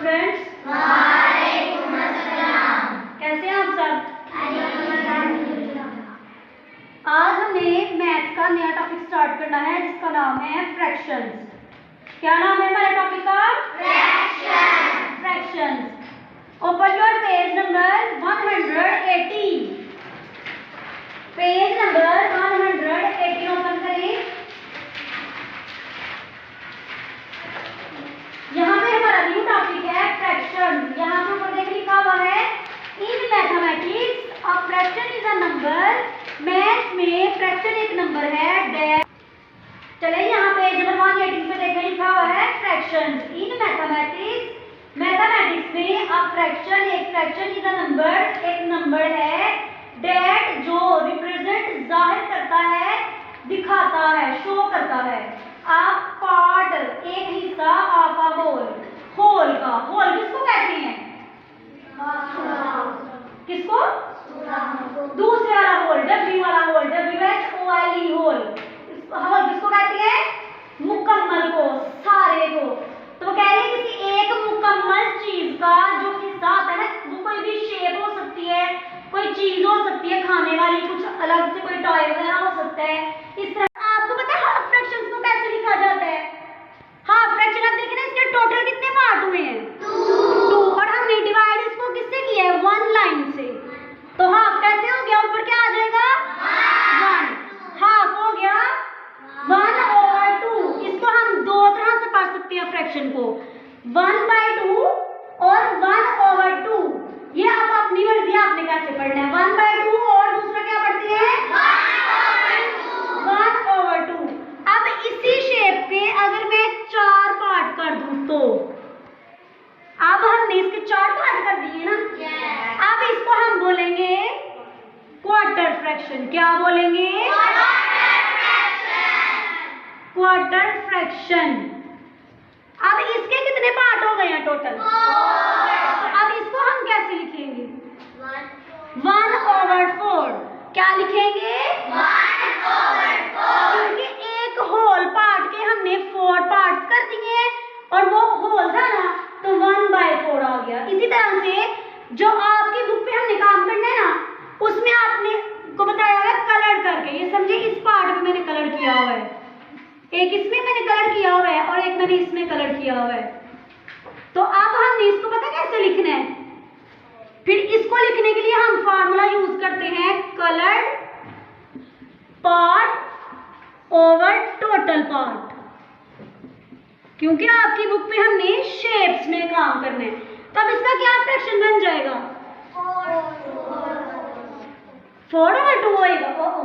Students. वालेकुम अस्सलाम। कैसे हैं आप सब? आज हमें मैथ्स का नया टॉपिक स्टार्ट करना है जिसका नाम है फ्रैक्शंस। क्या नाम है हमारे टॉपिक का? Fraction. Fractions. Open your page number 180। Page number 180 open करें। यहाँ पे हमारा न्यू टॉपिक है फ्रैक्शन। यहाँ पे ऊपर देख लिखा हुआ है in mathematics a fraction is a number. Maths में फ्रैक्शन एक नंबर है डैश। चले यहाँ पे नंबर 180 पे देखें लिखा हुआ है फ्रैक्शंस इन मैथमेटिक्स। मैथमेटिक्स में अ फ्रैक्शन एक फ्रैक्शन इज अ नंबर एक नंबर है डैट जो रिप्रेजेंट जाहिर करता है दिखाता है शो करता है आप पार्ट एक हिस्सा ऑफ अ होल। होल का होल किसको कहते हैं? किसको? दूसरे वाला होल डब्ल्यू वाला होल WHOLE होल। होल किसको कहते हैं? मुकम्मल को सारे को। तो कह रहे हैं किसी एक मुकम्मल चीज का जो हिस्सा होता है ना वो कोई भी शेप हो सकती है कोई चीज हो सकती है खाने वाली कुछ अलग से कोई टॉय वगैरह हो सकता है। इस तरह आपको पता है हाफ फ्रैक्शंस को कैसे लिखा जाता है? हाफ फ्रैक्शन आप देखें ना इसके टोटल कितने पार्ट हुए हैं? 2 और हमने डिवाइड इसको किससे किया है? 1 लाइन से। तो हाफ कैसे हो गया? ऊपर क्या आ जाएगा? 1। हाफ हो गया 1/2। इसको हम दो तरह से पढ़ सकते हैं फ्रैक्शन को 1/2 और 1/2। ये आप अपनी मर्जी आपने कैसे पढ़ना है 1/2 और दूसरा क्या पढ़ते हैं 1/2। अब इसी शेप के अगर मैं 4 पार्ट कर दूं तो अब हमने इसके 4 पार्ट कर दिए ना। अब इसको हम बोलेंगे क्वार्टर फ्रैक्शन। क्या बोलेंगे? Quarter fraction. अब इसके कितने पार्ट हो गए हैं टोटल? अब इसको हम कैसे लिखेंगे? 1/4। क्या लिखेंगे? 1/4। क्योंकि एक होल पार्ट के हमने 4 पार्ट्स कर दिए और वो होल था ना तो 1/4 आ गया। इसी तरह से जो आपकी बुक पे हमने काम करना है ना उसमें आपने को बताया हुआ है कलर करके। ये समझे इस पार्ट में मैंने कलर किया हुआ है एक इसमें मैंने कलर किया हुआ है और एक मैंने इसमें कलर किया हुआ है। तो अब हमने इसको पता कैसे लिखना है? फिर इसको लिखने के लिए हम फार्मूला यूज करते हैं coloured part over total part. क्योंकि आपकी बुक में हमने शेप्स में काम करना है तब इसका क्या फ्रैक्शन बन जाएगा? 4/2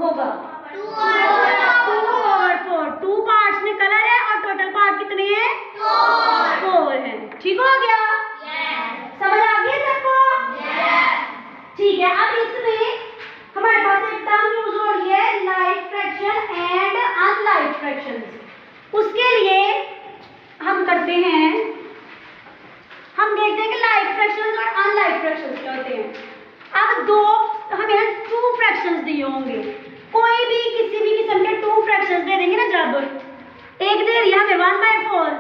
होगा 2/4। 2 पार्ट्स में कलर है और टोटल पार्ट कितने हैं? 4 है। ठीक हो गया? समझ आ गई सबको? ठीक है। अब इसमें हमारे पास एक टर्म यूज हो रही है like fraction and unlike fraction. उसके लिए हम करते हैं हम देखते हैं कि लाइक फ्रैक्शंस और अनलाइक फ्रैक्शंस क्या होते हैं। अब दो हमें 2 फ्रैक्शंस दिए होंगे कोई भी किसी भी किस्म के 2 फ्रैक्शंस दे देंगे ना जब एक दे दिया हमें 1/4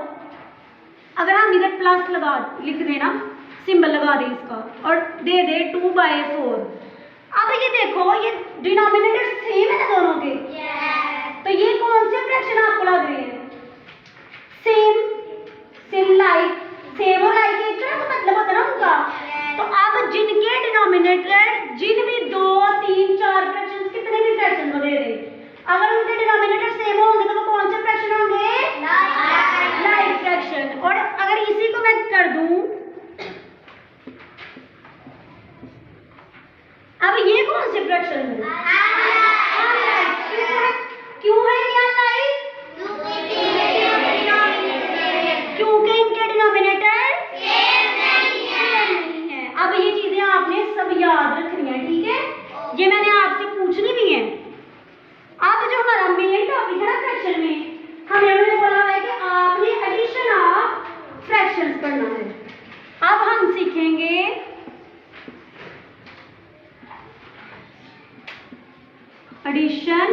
अगर हम इधर प्लस लगा लिख देना सिंबल लगा दें इसका और दे दे 2/4। अब ये देखो ये डिनोमिनेटर सेम है ना दोनों के तो ये कौन से फ्रैक्शन आपको लग रहे हैं? सेम लाइक सेम और लाइक एक तरह का मतलब होता है ना उनका। तो अब जिनके डिनोमिनेटर जिन भी 2 3 4 फ्रैक्शंस कितने भी फ्रैक्शन को दे दे अगर उनके डिनोमिनेटर सेम होंगे तो वो कौन से फ्रैक्शन होंगे? Like fraction. और अगर इसी को मैं कर दूं अब ये कौन से फ्रैक्शन है? क्यों है ये अनलाइक? क्योंकि इनके डिनोमिनेटर सेम नहीं है। अब ये चीजें आपने सब याद रखनी है ठीक है ये मैंने आपसे पूछनी भी है। अब जो हमारा मेन टॉपिक है ना फ्रैक्शन में हमें बोला है कि आपने एडिशन ऑफ फ्रैक्शंस पढ़ना है। अब हम सीखेंगे एडिशन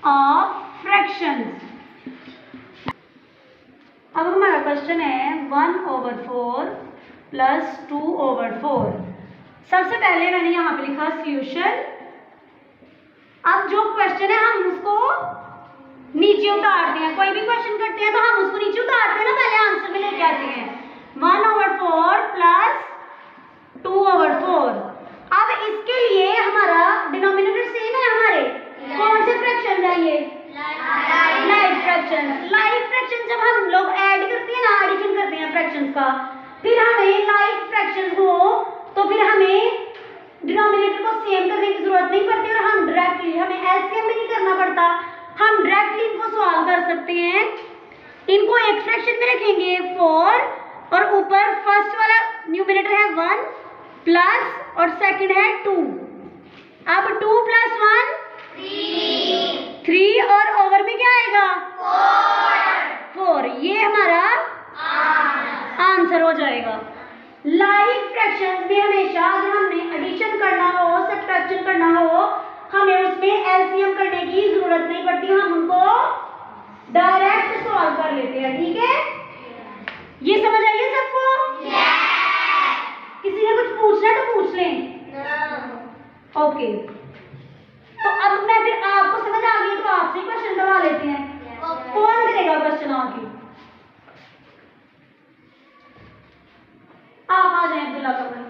ऑफ फ्रैक्शंस। अब हमारा क्वेश्चन है 1/4 प्लस 2/4। सबसे पहले मैंने यहाँ पे लिखा सॉल्यूशन। अब जो क्वेश्चन है हम उसको नीचे उतारते हैं। कोई भी क्वेश्चन करते हैं तो हम उसको नीचे उतारते हैं ना, पहले आंसर में लेके आते हैं। 1/4 प्लस 2/4। अब इसके लिए हमारा डिनोमिनेटर सेम है हमारे। कौन से फ्रैक्शन है ये? Like fraction. लाइक फ्रैक्शन जब हम लोग ऐड करते हैं ना, एडिशन करते हैं फ्रैक्शंस का, फिर हमें लाइक फ्रैक्शंस को तो फिर हमें डिनोमिनेटर को सेम करने की जरूरत नहीं पड़ती और हम डायरेक्टली, हमें एलसीएम भी नहीं करना पड़ता, हम डायरेक्टली इनको सॉल्व कर सकते हैं। इनको एक फ्रैक्शन में रखेंगे 4 और ऊपर फर्स्ट वाला न्यूमरेटर है 1 प्लस और सेकंड है 2। अब 2 + 1 3 और ओवर में क्या आएगा? 4। ये हमारा आंसर हो जाएगा। लाइक फ्रैक्शंस में हमेशा अगर हमने एडिशन करना हो, सब्ट्रैक्शन करना हो, हमें उसमें एलसीएम करने की जरूरत नहीं पड़ती, हम उनको डायरेक्ट सॉल्व कर लेते हैं। ठीक है, ये समझ आई है सबको? किसी ने कुछ पूछना है तो पूछ लें। ओके, तो अब मैं फिर आपको समझ आ गई तो आपसे क्वेश्चन करवा लेते हैं। कौन करेगा क्वेश्चन आगे? आप आ जाए अब्दुल्ला कमर।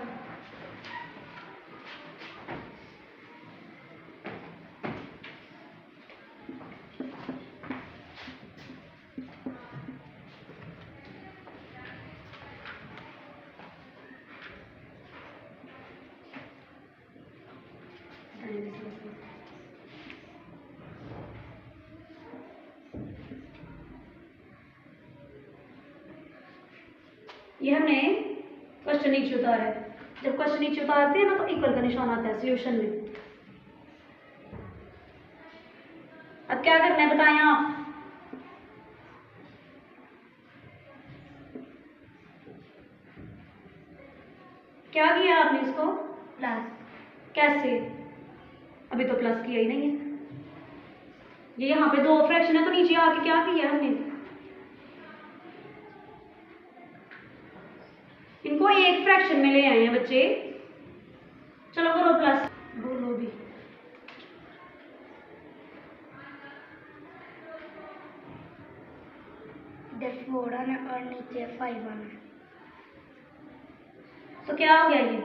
ये हमने क्वेश्चन नीचे उतारा है। जब क्वेश्चन नीचे उतारते हैं ना तो इक्वल का निशान आता है सॉल्यूशन में। अब क्या करना है बताएं आप? क्या किया आपने इसको? प्लस। कैसे? अभी तो प्लस किया ही नहीं है। ये यहाँ पे 2 फ्रैक्शन है तो नीचे आके क्या किया हमने? इनको एक फ्रैक्शन में ले आए हैं बच्चे। चलो करो प्लस, बोलो भी। इधर 4 आना और नीचे 5 आना, तो क्या हो गया ये?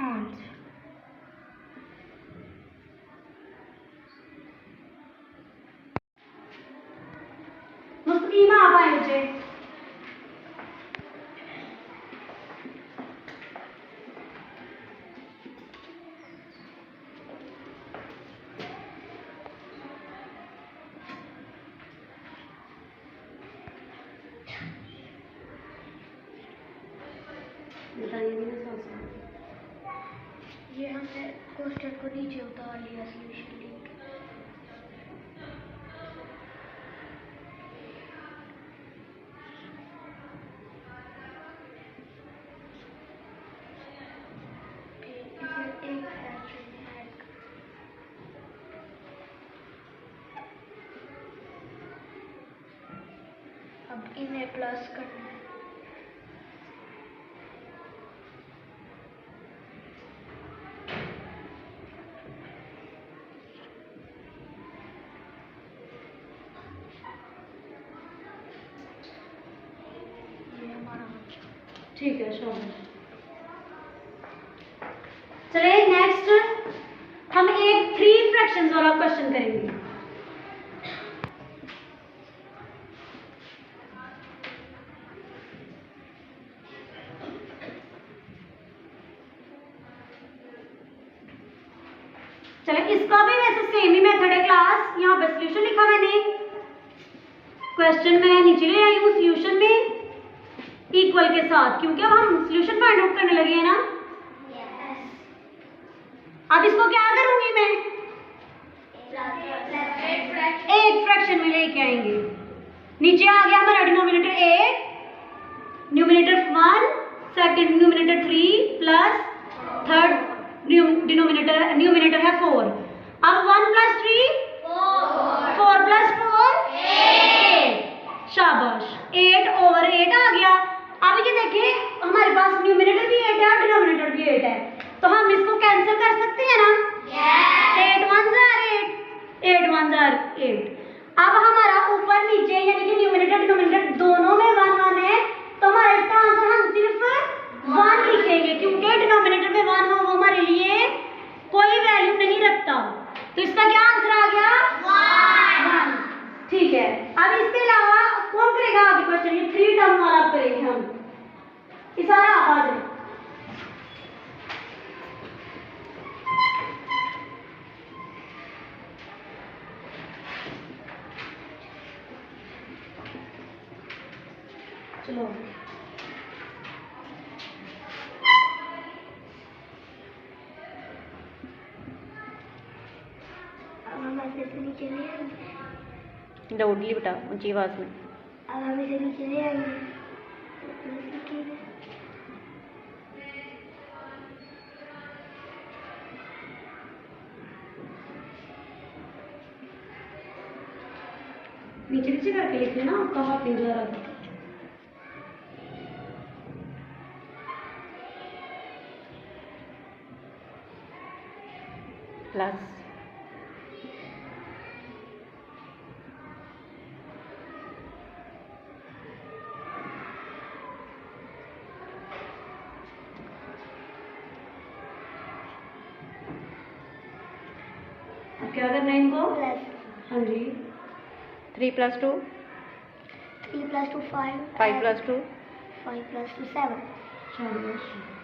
आंसर। मुस्तकीम आप आए बच्चे। ये हमने क्वेश्चन को नीचे उतार लिया, सॉल्यूशन लिख। एक फ्रैक्शन ऐड, अब इन्हें प्लस करना है। ठीक है, शाबाश। चलिए नेक्स्ट हम एक 3 फ्रैक्शंस वाला क्वेश्चन करेंगे। चलिए इसका भी वैसे सेम ही मेथड है क्लास। यहाँ पे सॉल्यूशन लिखा मैंने, क्वेश्चन मैं नीचे ले आई हूँ सॉल्यूशन में इक्वल के साथ, क्योंकि अब हम सॉल्यूशन फाइंड आउट करने लगे हैं ना। अब इसको क्या करूंगी मैं? एक फ्रैक्शन में लेके आएंगे। नीचे आ गया हमारा denominator 8, numerator 1, second numerator 3 plus third numerator है 4। अब 1 + 3 4 + 4 8। शाबाश, 8 तो इसका क्या आंसर आ गया? 1। ठीक है, अब इसके अलावा कौन करेगा आगे क्वेश्चन? ये 3 टर्म वाला करेंगे हम। इशारा आ जाए। चलो अब हम ऐसे से नीचे ले आएंगे। डाउटली बेटा ऊंची आवाज में। अब हम इसे नीचे ले आएंगे। नीचे नीचे करके लिख लेना, आपका हाथ नहीं जा रहा था। प्लस अब क्या करना है इनको? प्लस हाँ जी, 3 + 2 3 + 2 5 5 + 2 5 + 2 7 शाबाश।